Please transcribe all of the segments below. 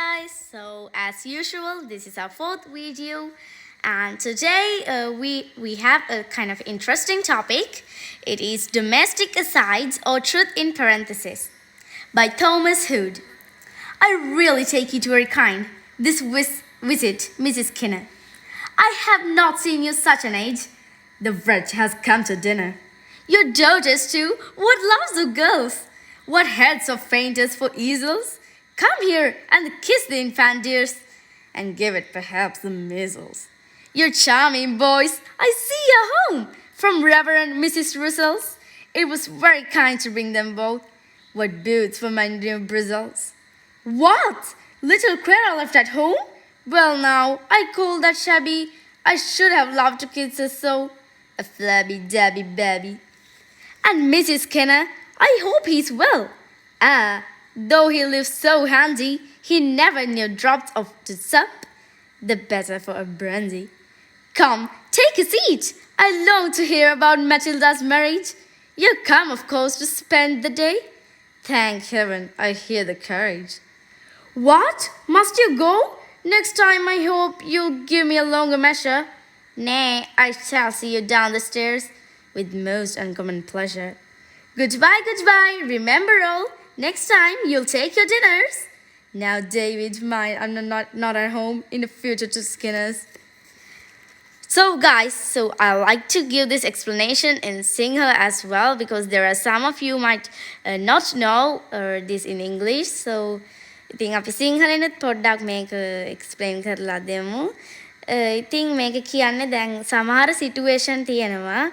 guys, so as usual this is our fourth video, and today we have a kind of interesting topic. It is domestic asides or truth in parentheses by Thomas Hood. I really take it very kind, this visit, Mrs. Skinner. I have not seen you such an age. The wretch has come to dinner. Your daughters too, what loves of girls! What heads of fainters for easels! Come here and kiss the infant dears, and give it perhaps the measles. Your charming boys, I see you home from Reverend Mrs. Russell's. It was very kind to bring them both. What boots for my new bristles! What? Little Clara left at home? Well now, I call that shabby. I should have loved to kiss her so. A flabby dabby babby. And Mrs. Skinner, I hope he's well. Ah, though he lives so handy, he never knew drops of the sup. The better for a brandy. Come, take a seat. I long to hear about Matilda's marriage. You come, of course, to spend the day. Thank heaven, I hear the carriage. What? Must you go? Next time I hope you'll give me a longer measure. Nay, I shall see you down the stairs with most uncommon pleasure. Goodbye, goodbye, remember all, next time you'll take your dinners. Now, David, mind, I'm not at home in the future to Skinner's. So guys, so I like to give this explanation in Sinhala as well, because there are some of you might not know this in English. So ඉතින් අපි සිංහලෙනුත් පොඩ්ඩක් මේක explain කරලා දෙමු. ඉතින් මේක කියන්නේ දැන් සමහර සිටුේෂන් තියෙනවා.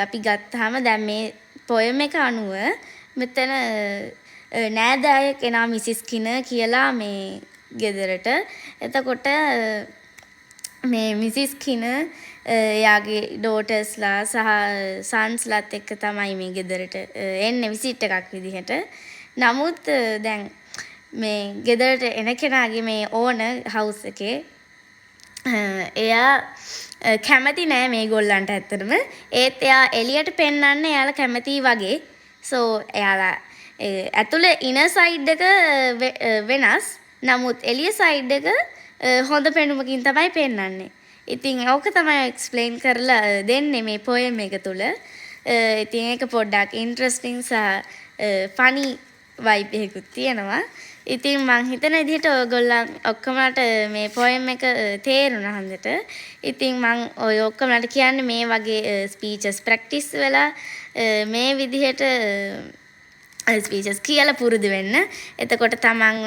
අපි ගත්තාම දැන් මේ පොයම් එක අනුව මෙතන නෑදෑයෙක් එනවා මිසිස් කිනර් කියලා මේ ගෙදරට. එතකොට මේ මිසිස් කිනර් එයාගේ ඩෝටර්ස්ලා සහ සන්ස්ලාත් එක්ක තමයි මේ ගෙදරට එන්නේ විසිට් එකක් විදිහට. නමුත් දැන් මේ ගෙදරට එන කෙනාගේ මේ ඕනර් හවුස් එකේ එයා කැමති නෑ මේගොල්ලන්ට ඇත්තටම. ඒත් එයා එළියට පෙන්නන්න එයාලා කැමති වගේ. සෝ එයාලා ඇතුළේ ඉනර් සයිඩ් එක වෙනස්. නමුත් එළිය සයිඩ් එක හොඳ පෙනුමකින් තමයි පෙන්නන්නේ. ඉතින් ඕක තමයි එක්ස්ප්ලেইন කරලා දෙන්නේ මේ පොයම් එක තුල. ඉතින් ඒක පොඩ්ඩක් ඉන්ටරෙස්ටිං සහ ෆනි වයිබ් එකකුත් තියෙනවා. ඉතින් මං හිතන විදිහට ඔයගොල්ලන් ඔක්කොමලට මේ පොයම් එක තේරුණා හන්දට. ඉතින් මං ඔය ඔක්කොමලට කියන්නේ මේ වගේ ස්පීචස් ප්‍රැක්ටිස් වෙලා මේ විදිහට ස්පීචස් කියලා පුරුදු වෙන්න. එතකොට තමන්